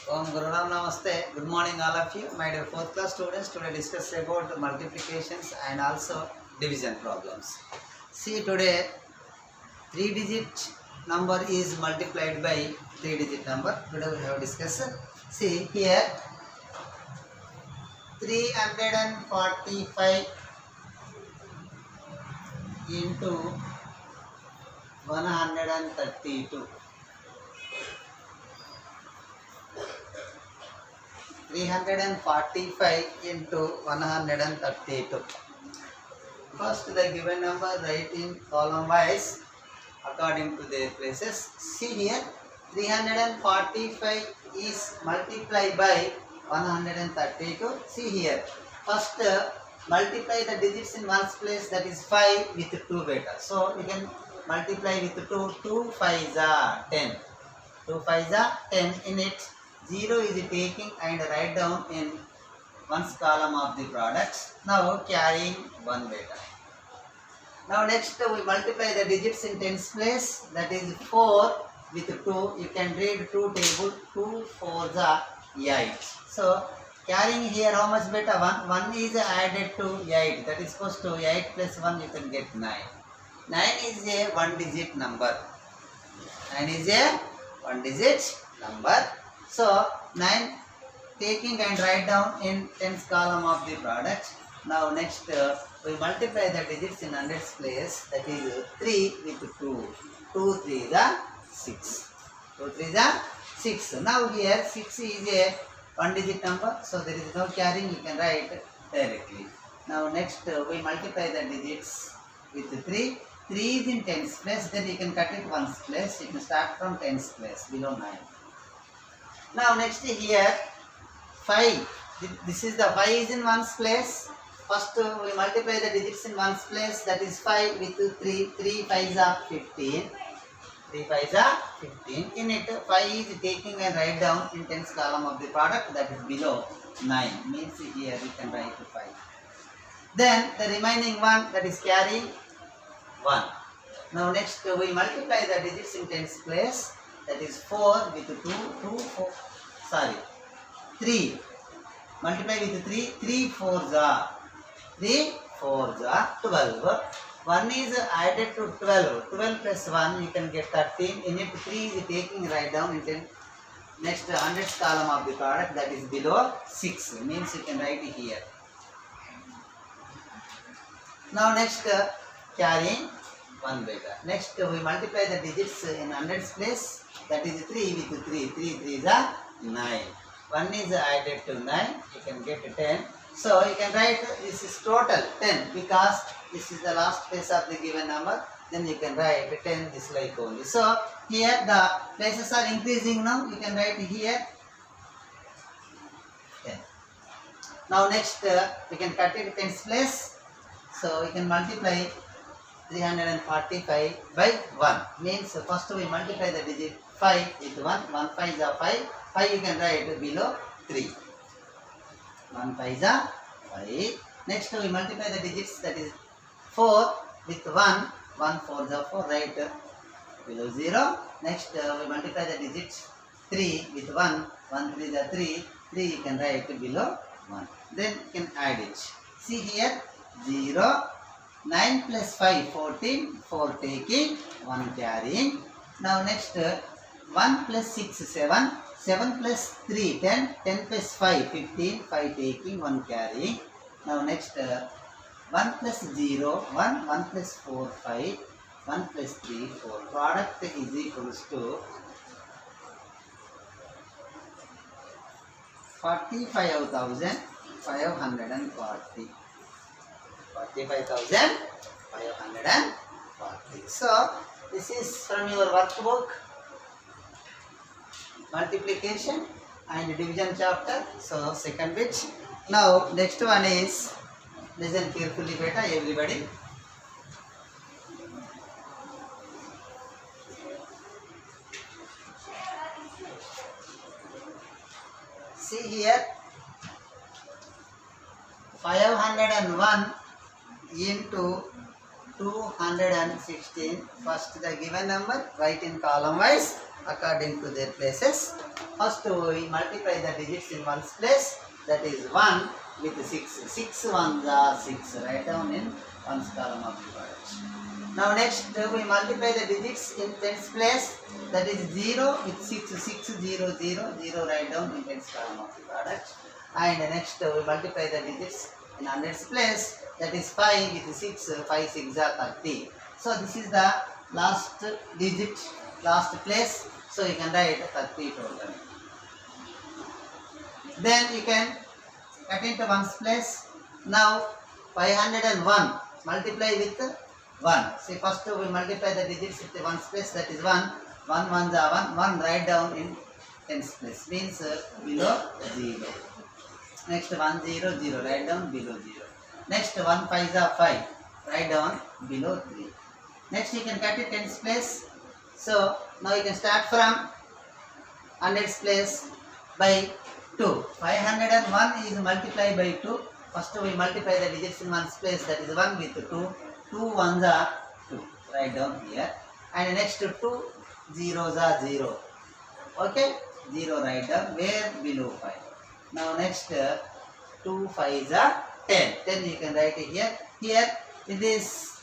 Om Guru Ram Namaste. Good morning all of you. My dear 4th class students, today discuss about multiplications and also division problems. See today 3-digit number is multiplied by 3-digit number. Today we have discussed. See here 345 into 132. 345 into 132. First the given number write in column wise according to their places. See here 345 is multiplied by 132. See here first multiply the digits in ones place, that is 5 with 2 beta. So we can multiply with 2. 2 5s are 10. 2 5s are 10. In it 0 is taking and write down in ones column of the products. Now carrying 1 beta. Now next we multiply the digits in tens place, that is 4 with 2. You can read 2 table. 2 4s are 8. So carrying here how much beta? 1. 1 is added to 8, that is equals to 8 plus 1 you can get 9. 9 is a 1 digit number. 9 is a 1 digit number. So 9 taking and write down in tens column of the product. Now next we multiply the digits in hundreds place, that is 3 with 2. 2 3 is a 6. 2 3 is a 6. Now here 6 is a 1 digit number, so there is no carrying, you can write directly. Now next we multiply the digits with 3. 3 is in tens place, then you can cut it ones place. You can start from tens place below 9. Now next here 5. This is the 5 is in ones place. First we multiply the digits in ones place, that is 5 with 3. 3 5s are 15. 3 5s are 15. In it 5 is taking and write down in tens column of the product, that is below 9. Means here we can write 5. Then the remaining one, that is carrying 1. Now next we multiply the digits in tens place, that is 4 with 2. 3. Multiply with 3. 3 4s are 12. 1 is added to 12. 12 plus 1 you can get 13. In it 3 is taking right down into next hundreds column of the product, that is below 6. Means you can write it here. Now next carrying 1 beta. Next we multiply the digits in hundreds place, that is 3 with 3. 3 3 is a 9. 1 is added to 9, you can get 10. So you can write this is total 10 because this is the last place of the given number. Then you can write 10 this like only. So here the places are increasing now. You can write here 10. Now next we can cut it tens place. So you can multiply 345 by 1. Means first we multiply the digit 5 with 1. 1 5 is 5. 5 you can write below 3. 1 5 is 5. Next we multiply the digits, that is 4 with 1. 1 4 is 4, write below 0. Next we multiply the digits 3 with 1. 1 3 is 3. 3 you can write below 1. Then you can add it. See here 0. 9 plus 5 14. 4 taking, 1 carrying. Now next 1 plus 6 7. 7 plus 3 10. 10 plus 5 15. 5 taking, 1 carrying. Now next 1 plus 0 1. 1 plus 4 5. 1 plus 3 4. Product is equals to 45,540. 45,540. So this is from your workbook, multiplication and division chapter. So second bit. Now next one is, listen carefully beta everybody. See here 501 into 216. First the given number write in column wise according to their places. First we multiply the digits in ones place, that is 1 with 6. 6 ones are 6. Write down in ones column of the product. Now next we multiply the digits in tens place, that is 0 with 6. 6 0 0 0, write down in tens column of the product. And next we multiply the digits in hundreds place, that is 5 with 6. 5 6 are 30. So this is the last digit, last place. So you can write 30 total. Then you can cut into ones place. Now 501 multiply with 1. See, first we multipy the digits with the ones place, that is 1. 1 ones are 1. 1 write down in tens place, means below 0. Next 1 0 0, write down below 0. Next 1 5 are 5, write down below 3. Next you can cut it tens place. So now you can start from hundreds place by 2. 501 is multiplied by 2. First we multiply the digits in ones place, that is 1 with 2. 2 ones are 2. Write down here. And next 2 zeros are 0. Okay? 0 write down. Where? Below 5. Now next 2 5s are 10. 10 you can write it here. Here in this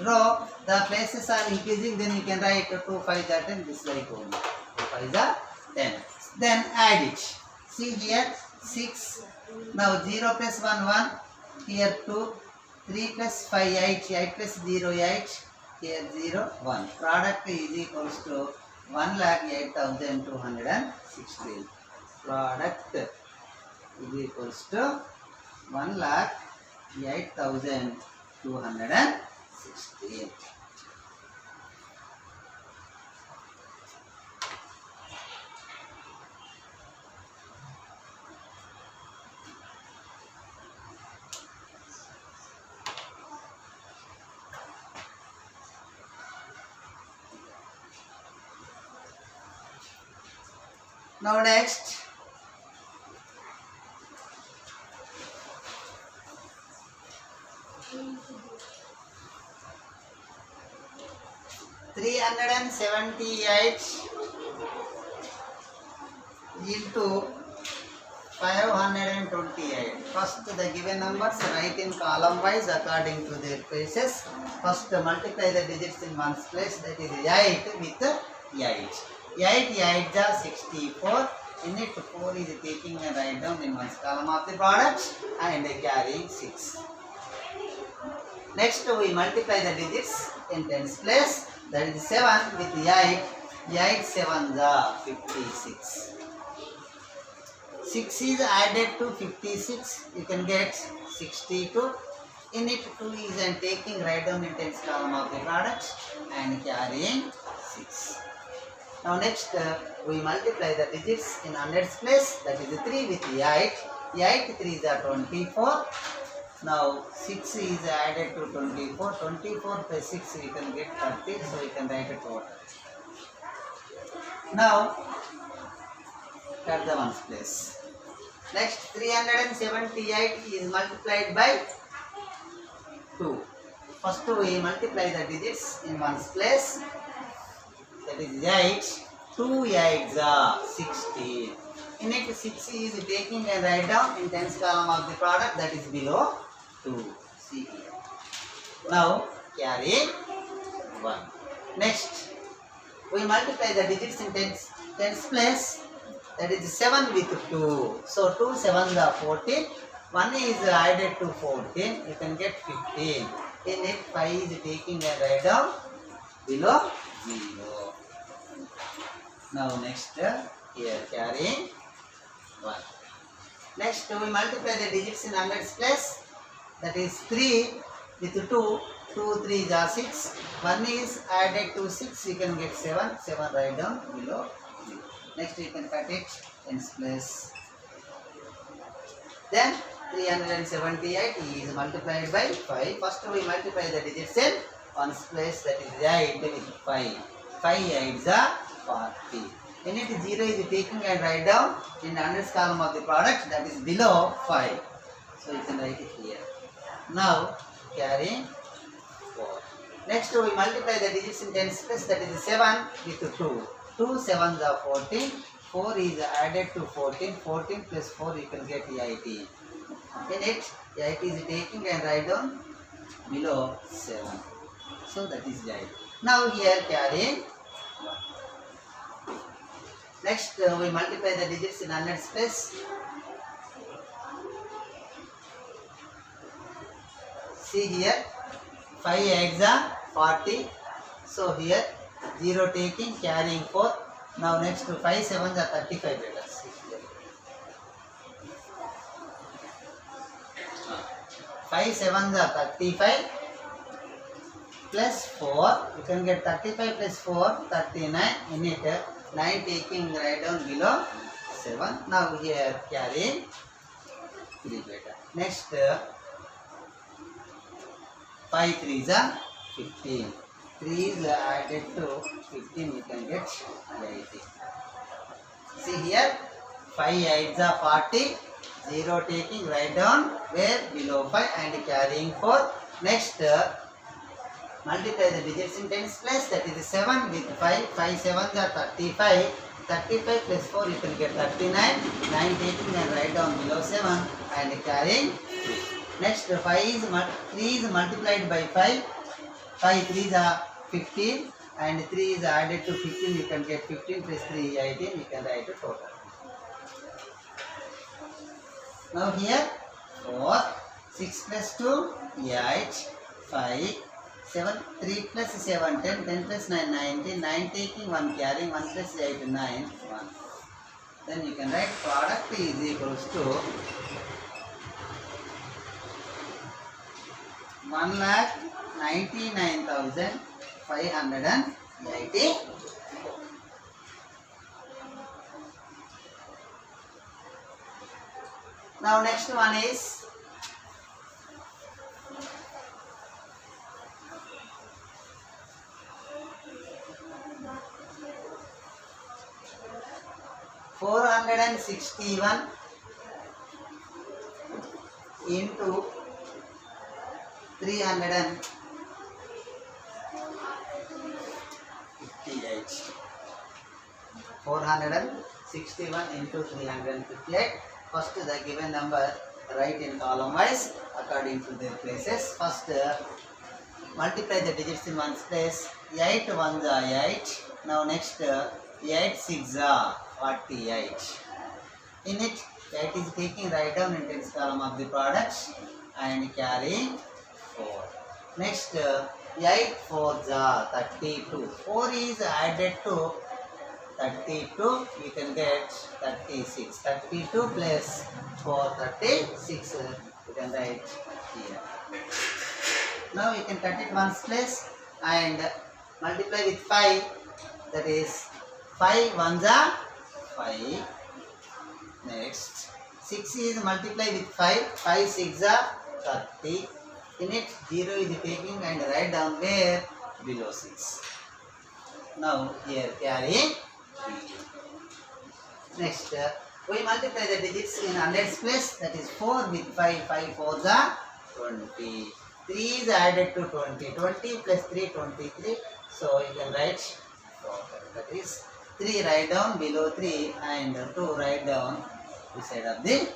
row the places are increasing, then you can write 2 5s are 10. This like only. 2 5s are 10. Then add it. See here 6. Now 0 plus 1 1. Here 2. 3 plus 5 8. 8 plus 0 8. Here 0 1. Product is equals to 1,08,216. Product is equals to 1,08,216. Now next, $378 into 528. First the given numbers write in column wise according to their places. First multiply the digits in ones place, that is 8 with 8. 8 8 are 64. In it 4 is taking a write down in ones column of the product and carrying 6. Next we multiply the digits in tens place, that is 7 with 8. 8 7s are 56. 6 is added to 56, you can get 62. In it 2 is and taking write down in tens column of the product and carrying 6. Now next we multiply the digits in hundreds place, that is 3 with 8. 8 3s are 24. Now 6 is added to 24. 24 plus 6 we can get 30, so we can write a total. Now cut the ones place. Next 378 is multiplied by 2. First we multiply the digits in ones place, that is 8. 2 8s are 16. In it 6 is taking a write down in tens column of the product, that is below 2. See here. Now carry 1. Next we multiply the digits in tens place, that is 7 with 2. So 2 7s are 14. 1 is added to 14. You can get 15. In it 5 is taking a write down below 0. Now next here carrying 1. Next we multiply the digits in hundreds place, that is 3 with 2. 2 3s are 6. 1 is added to 6. You can get 7. 7 write down below 3. Next you can cut it in place. Then 378 is multiplied by 5. First we multiply the digits in ones place, that is 8 with 5. 5 8s are 40. In it 0 is taking and write down in the hundreds column of the product, that is below 5. So you can write it here. Now carrying 4. Next we multiply the digits in tens place, that is 7 with 2. 2 7s are 14. 4 is added to 14. 14 plus 4 you can get 18. In it 8 is taking and write down below 7. So that is 8. Now here carry 1. Next we multiply the digits in hundreds place. See here 5 eggs are 40. So here 0 taking, carrying 4. Now next 5 7s are 35. Let us see here. 5 7s are 35 plus 4. You can get 35 plus 4, 39. In it 9 taking, write down below 7. Now here carry 3 better. Next 5 3s are 15. 3 is added to 15, you can get 80. See here 5 8s are 40. 0 taking, write down where below 5 and carrying 4. Next multiply the digits in tens place, that is 7 with 5. 5 7s are 35. 35 plus 4 you can get 39. 9 taking and write down below 7 and carrying 3. Next 3 is multiplied by 5. 5 3s are 15 and 3 is added to 15, you can get 15 plus 3 18, you can write a total. Now here 4, 6 plus 2, 8, 5, 7, 3 plus 7, 10, 10 plus 9, 19, 9 taking, 1 carrying, 1 plus 8, 9, 1. Then you can write product is equals to 1,99,580. Now next one is $461 into 358. 461 into 358. First the given number write in column wise according to their places. First multiply the digits in ones place. 8 1s are 8. Now next 8 6s are 48. In it 8 is taking, write down in tens column of the products and carry 4. Next 8 4s are 32. 4 is added to 32, you can get 36. 32 plus 4 36, you can write here. Now you can cut it ones place and multiply with 5, that is 5 1s are 5. Next 6 is multiply with 5, 5 6s are 30. In it 0 is taking and write down where below 6. Now here carry 3. Next we multiply the digits in hundreds place, that is 4 with 5, 5 4s are 20. 3 is added to 20. 20 plus 3 23. So you can write that is 3 write down below 3 and 2 write down beside of the.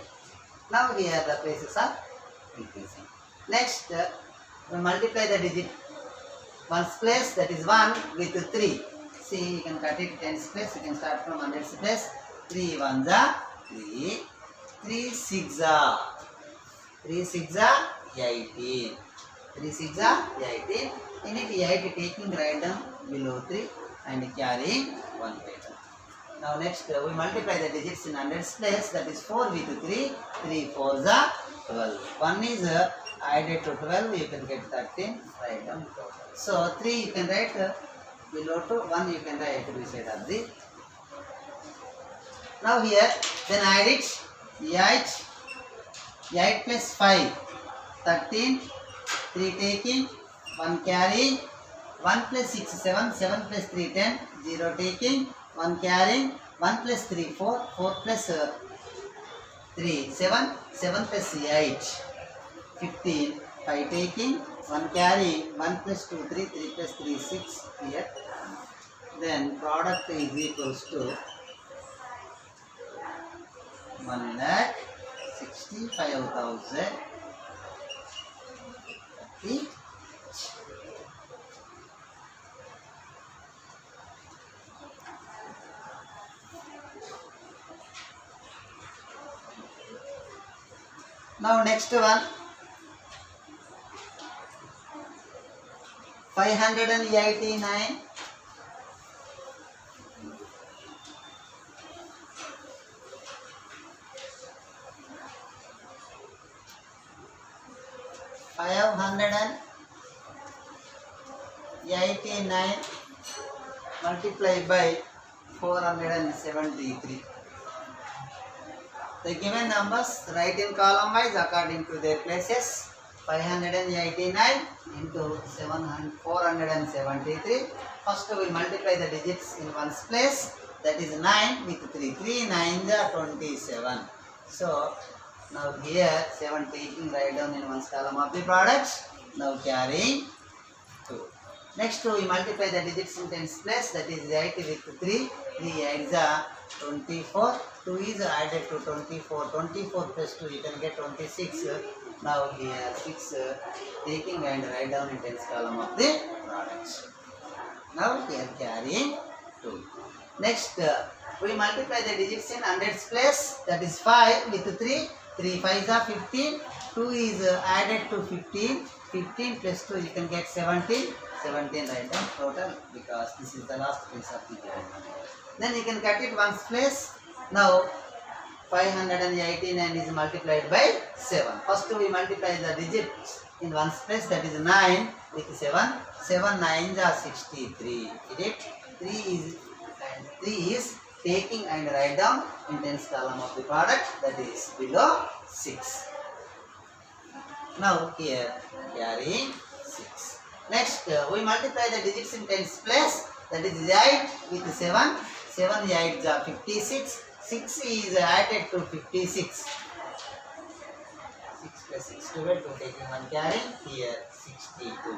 Now here the places are increasing. Next we multiply the digit ones place, that is 1 with 3. See, you can cut it tens place, you can start from hundreds place. 3 1s are 3. 3 6s are 18. 3 6s are 18. In it 8 taking, write down below 3 and carrying 1 paper. Now next we multiply the digits in hundreds place, that is 4 with 3. 3 4s are 12. 1 is added to 12, you can get 13, write down total. So 3 you can write below to 1, you can write beside of the. Now here then add it 8 plus 5 13, 3 taking, 1 carrying, 1 plus 6 7, 7 plus 3 10, 0 taking, 1 carrying, 1 plus 3 4, 4 plus 3 7, 7 plus 8 15, 5 taking, 1 carry, 1 plus 2, 3, 3 plus 3, 6 here. Then product is equals to 1,65,000. Now next one, 589. 589 multiplied by 473. The given numbers write in column wise according to their places. 589 into 473. First we multiply the digits in ones place, that is 9 with 3. 3 9s are 27. So now here 7 taking right down in ones column of the products. Now carrying 2. Next we multiply the digits in tens place, that is 8 with 3. 3 8s are 24. 2 is added to 24. 24 plus 2 you can get 26. Now here 6 taking and write down in tens column of the products. Now here carrying 2. Next we multiply the digits in hundreds place, that is 5 with 3. 3 5s are 15. 2 is added to 15. 15 plus 2 you can get 17. 17 write down total because this is the last place of the given. Then you can cut it ones place. Now 589 is multiplied by 7. First we multiply the digits in ones place, that is 9 with 7. 7 9s are 63. It 3 is taking and write down in tens column of the product, that is below 6. Now here carrying 6. Next we multiply the digits in tens place, that is 8 with 7. 7 8s are 56. 6 is added to 56. 6 plus 6 12, 2 taking 1 carrying, here 62.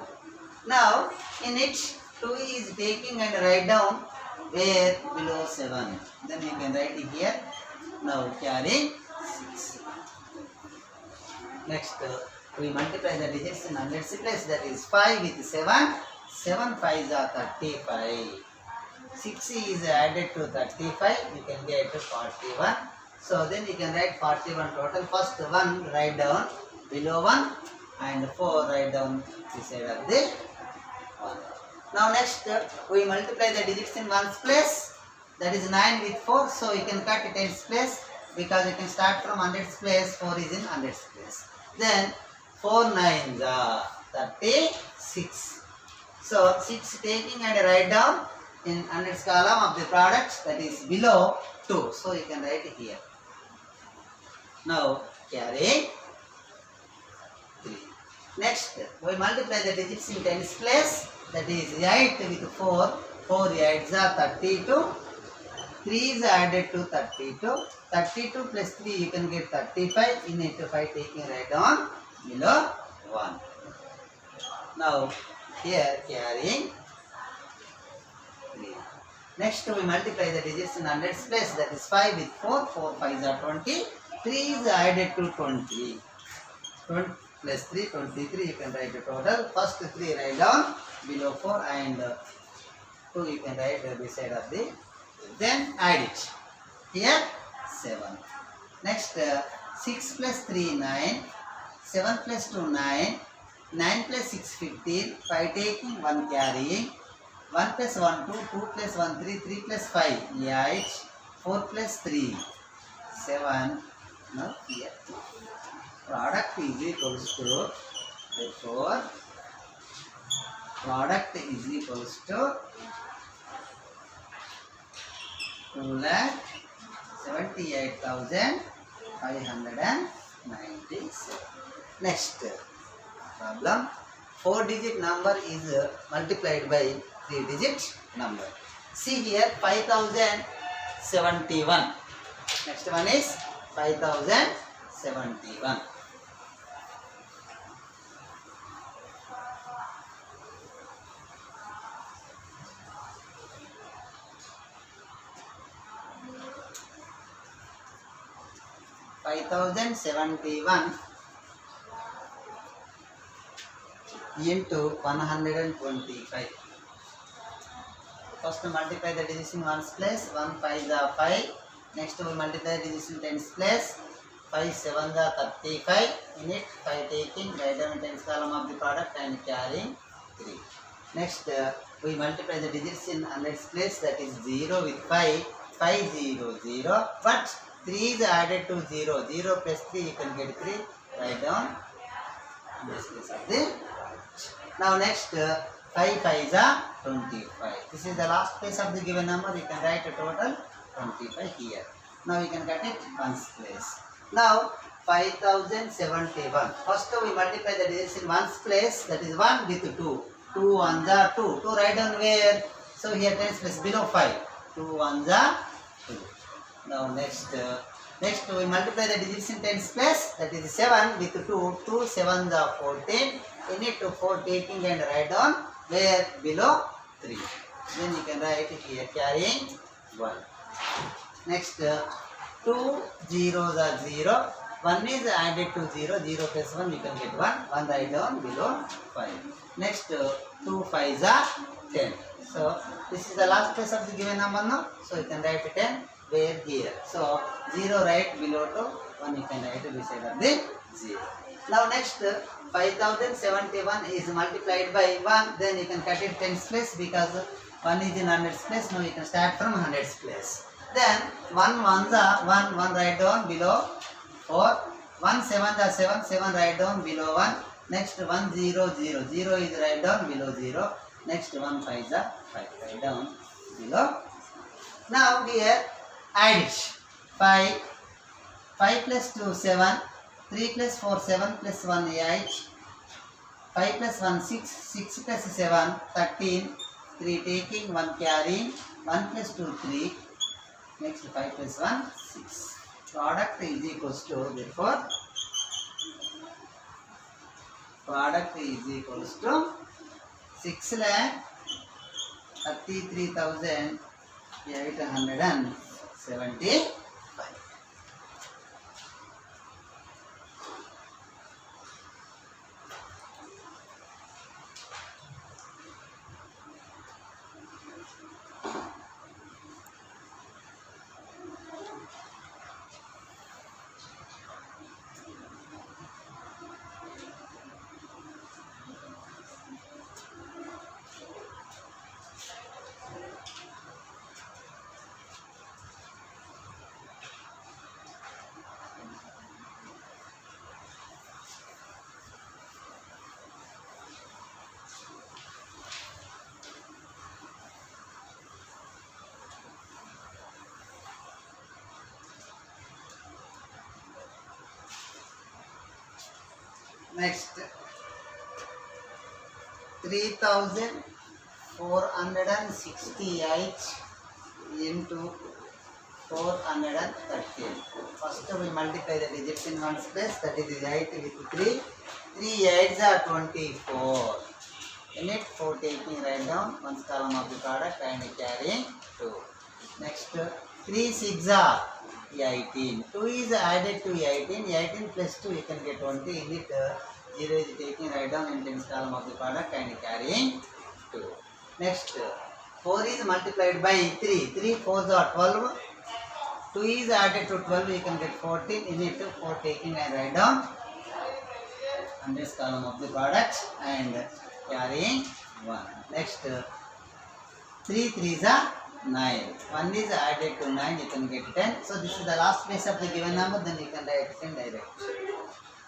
Now in it 2 is taking and write down where below 7. Then you can write it here. Now carrying 6. Next we multiply the digits in hundreds place, that is 5 with 7. 7 5s are 35. 6 is added to 35, you can get 41. So then you can write 41 total. First 1 write down below 1 and 4 write down this side of the 1. Now next we multiply the digits in ones place, that is 9 with 4. So you can cut it tens place because you can start from hundreds place. 4 is in hundreds place. Then 4 9s are 36. So 6 taking and write down in hundreds column of the products, that is below 2. So you can write it here. Now carrying 3. Next we multiply the digits in tens place, that is 8 with 4. 4 8s are 32. 3 is added to 32. 32 plus 3 you can get 35. In it 5 taking right down below 1. Now here carrying 3. Next we multiply the digits in hundreds place, that is 5 with 4. 4 5s are 20. 3 is added to 20. 20 plus 3 23, you can write the total. First 3 write down below 4 and 2 you can write beside of the. Then add it. Here 7. Next 6 plus 3 9. 7 plus 2 9. 9 plus 6 15. 5 taking 1 carrying. 1 plus 1 2. 2 plus 1 3. 3 plus 5 8. 4 plus 3 7. Now here product is equals to, therefore product is equals to 2,78,597. Next problem, 4-digit number is multiplied by 3-digit number. See here 5,071. Next one is 5,071. 5071 into 125. First multiply the digits in ones place. 1 5 are 5. Next we multiply the digits in tens place. 5 7 are 35. In it 5 taking right down in tens column of the product and carrying 3. Next we multiply the digits in hundreds place, that is 0 with 5. 5 0 0. But 3 is added to 0. 0 plus 3 you can get 3. Write down in this place of the. Now next 5 5 are 25. This is the last place of the given number. You can write a total 25 here. Now you can cut it ones place. Now 5071. First we multiply the digits in ones place, that is 1 with 2. 2 ones are 2. 2 write down where? So here tens place below 5. 2 ones are 2. Now next we multiply the digits in tens place, that is 7 with 2. 2 7s are 14. In it to 4 taking and write down where? Below 3. Then you can write it here carrying 1. Next 2 zeros are 0. 1 is added to 0. 0 plus 1 you can get 1. 1 write down below 5. Next 2 5s are 10. So this is the last place of the given number now. So you can write 10 where? Here. So 0 right below to 1 you can write beside of the 0. Now next 5071 is multiplied by 1. Then you can cut it tens place because 1 is in hundreds place. Now you can start from hundreds place. Then 1 ones are 1. 1 write down below 4. 1 7s are 7. 7 write down below 1. Next 1 0 0. 0 is write down below 0. Next 1 5s are 5. Write down below. Now here add it. 5 plus 2 7. 3 plus 4 7 plus 1 8. 5 plus 1 6. 6 plus 7 13. 3 taking 1 carrying. 1 plus 2 3. Next 5 plus 1 6. Product is equals to, therefore product is equals to 6,33,875. Next 3,468 into 413. First we multiply the digits in ones place, that is 8 with 3. 3 8s are 24. In it 4 taking write down ones column of the product and carrying 2. Next 3 6 are 18. 2 is added to 18. 18 plus 2 you can get 20. In it 0 is taking write down in tens column of the product and carrying 2. Next 4 is multiplied by 3. 3 4s are 12. 2 is added to 12. You can get 14. In it 4 taking and write down in this column of the product and carrying 1. Next 3 3s are 9. 1 is added to 9, you can get 10. So this is the last place of the given number, then you can write 10 direct.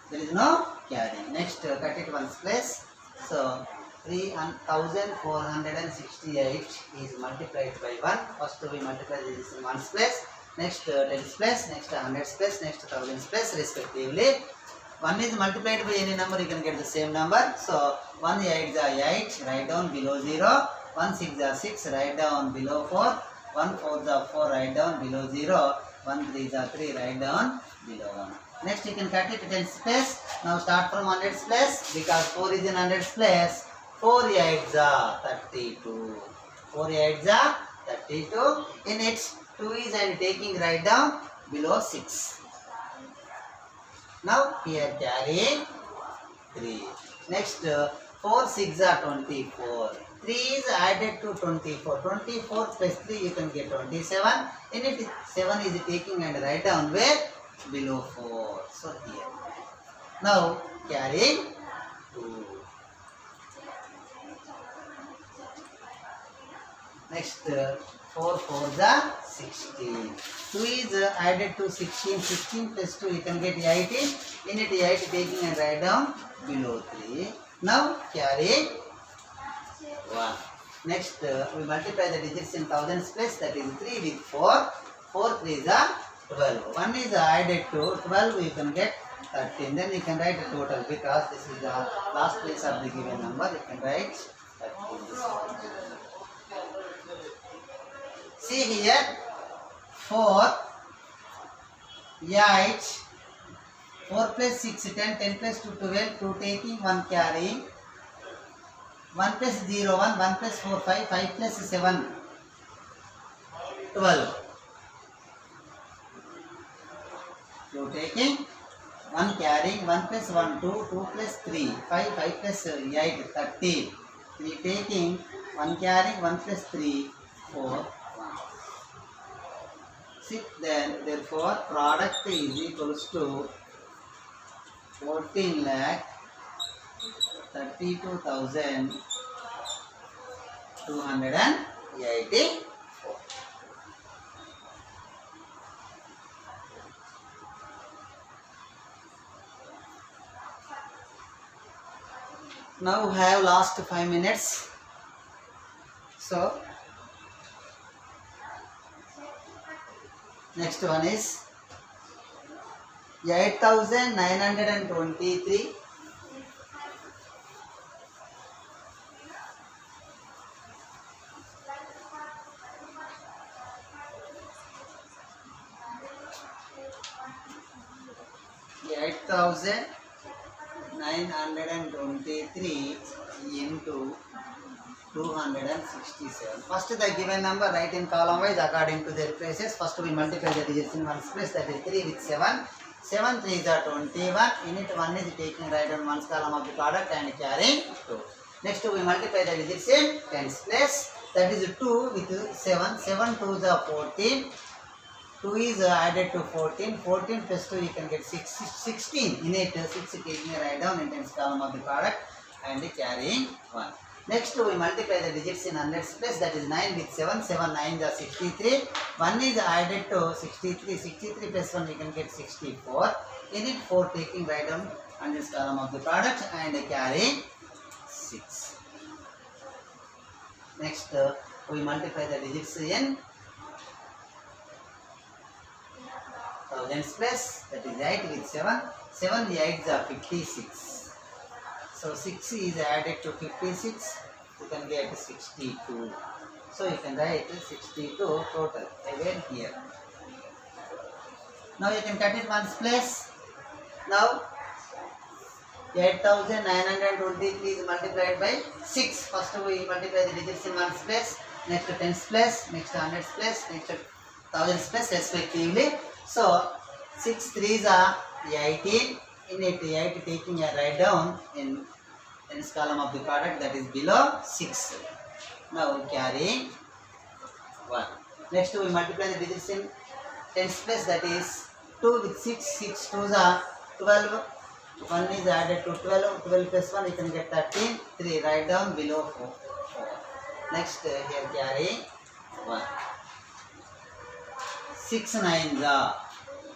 There is no carrying. Next cut it ones place. So 3,468 is multiplied by 1. First we multiply this in ones place. Next tens place, next hundreds place, next thousands place respectively. 1 is multiplied by any number, you can get the same number. So 1 8s are 8, write down below 0. 1 6s are 6, write down below 4. 1 4s are 4, write down below 0. 1 3s are 3, write down below 1. Next you can cut it tens place. Now start from hundreds place because 4 is in hundreds place. 4 8s are 32. 4 8s are 32. In it 2 is and taking write down below 6. Now here carrying 3. Next 4 6 are 24. 3 is added to 24. 24 plus 3 you can get 27. In it 7 is taking and write down where? Below 4. So here. Now carrying 2. Next 4 4s are 16. 2 is added to 16. 16 plus 2 you can get 18. In it 8 taking and write down below 3. Now carry 1. Next we multiply the digits in thousands place, that is 3 with 4. 4 3s are 12. 1 is added to 12, you can get 13. Then you can write a total because this is the last place of the given number. You can write 13. See here 4 8 4 plus 6 10 10 plus 2 12 2 taking 1 carrying 1 plus 0 1 1 plus 4 5 5 plus 7 12 2 taking 1 carrying 1 plus 1 2 2 plus 3 5 5 plus 8 13 3 taking 1 carrying 1 plus 3 4 then therefore product is equals to 14 lakh 32,284. Now we have last 5 minutes. So next one is 8,923 8,923 into 267. First the given number write in column wise according to their places. First we multiply the digits in one's place, that is 3 with 7. 7 3 is 21. In it 1 is taking right on one's column of the product and carrying 2. Next we multiply the digits in tens place, that is 2 with 7. 7 2 is 14. 2 is added to 14. 14 plus 2 you can get 16. In it 6 taking right down in tens column of the product and carrying 1. Next we multiply the digits in hundreds place, that is 9 with 7. 7 9 is 63. 1 is added to 63. 63 plus 1 you can get 64. In it 4 taking right down hundreds column of the product and carrying 6. Next we multiply the digits in thousands place, that is 8 with 7. 7 8 is 56. So 6 is added to 56, you can get 62. So you can write 62 total again here. Now you can cut it one's place. Now 8,923 is multiplied by 6. First we multiply the digits in one's place, next to tens place, next to hundreds place, next to thousands place respectively. So 6 3s are 18. In it 8 taking a write down in tens column of the product, that is below 6. Now carrying 1. Next we multiply the digits in tens place, that is 2 with 6. 6 2s are 12. 1 is added to 12. 12 plus 1 you can get 13. 3 write down below 4. Next here carrying 1. 6 9s are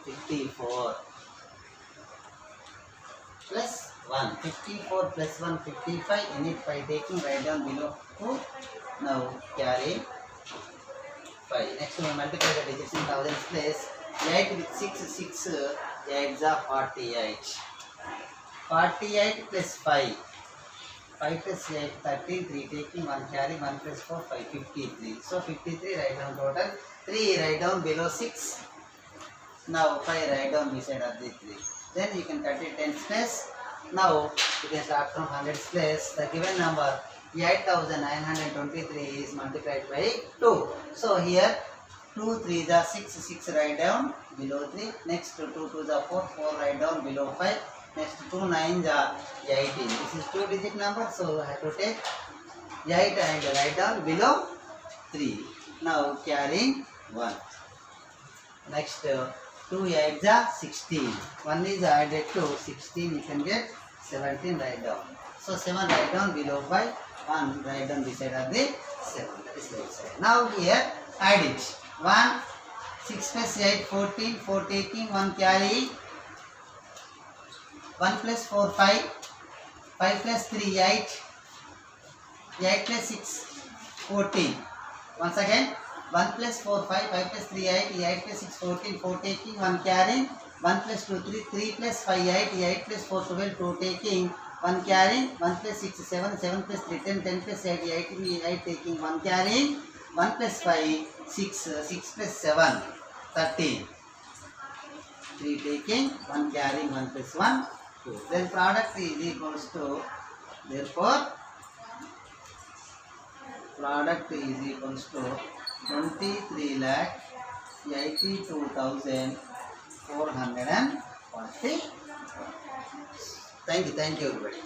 54 plus 1. 54 plus 1 55. In it 5 taking right down below 2. Now carry 5. Next we multiply the digits in thousands place. 8 with 6 6 8s are 48. 48 plus 5. 5 plus 8 13. 3 taking 1 carry 1 plus 4 5 53. So 53 write down total. 3 write down below 6. Now 5 write down beside of the 3. Then you can cut it tens place. Now you can start from hundreds place. The given number 8,923 is multiplied by 2. So here 2 3s are 6, 6 write down below 3. Next 2 2s are 4, 4 write down below 5. Next 2 9s are 18. This is 2 digit number, so I have to take 8 and write down below 3. Now carrying 1. Next 2 8s are 16. 1 is added to 16, you can get 17 write down. So 7 write down below 5, 1 write down beside of the 7. That is left side. Now here add it. 1 6 plus 8 14, 4 taking 1 carry. 1 plus 4 5, 5 plus 3 8, 8 plus 6 14. Once again 1 plus 4 5, 5 plus 3 8, 8 plus 6 14, 4 taking 1 carrying. 1 plus 2 3, 3 plus 5 8, 8 plus 4 12, 2 taking 1 carrying. 1 plus 6 7, 7 plus 3 10, 10 plus 8 8 taking 1 carrying. 1 plus 5 6, 6 plus 7 13. 3 taking 1 carrying, 1 plus 1 2. Then product is equals to, therefore product is equals to 23,82,440. Thank you everybody.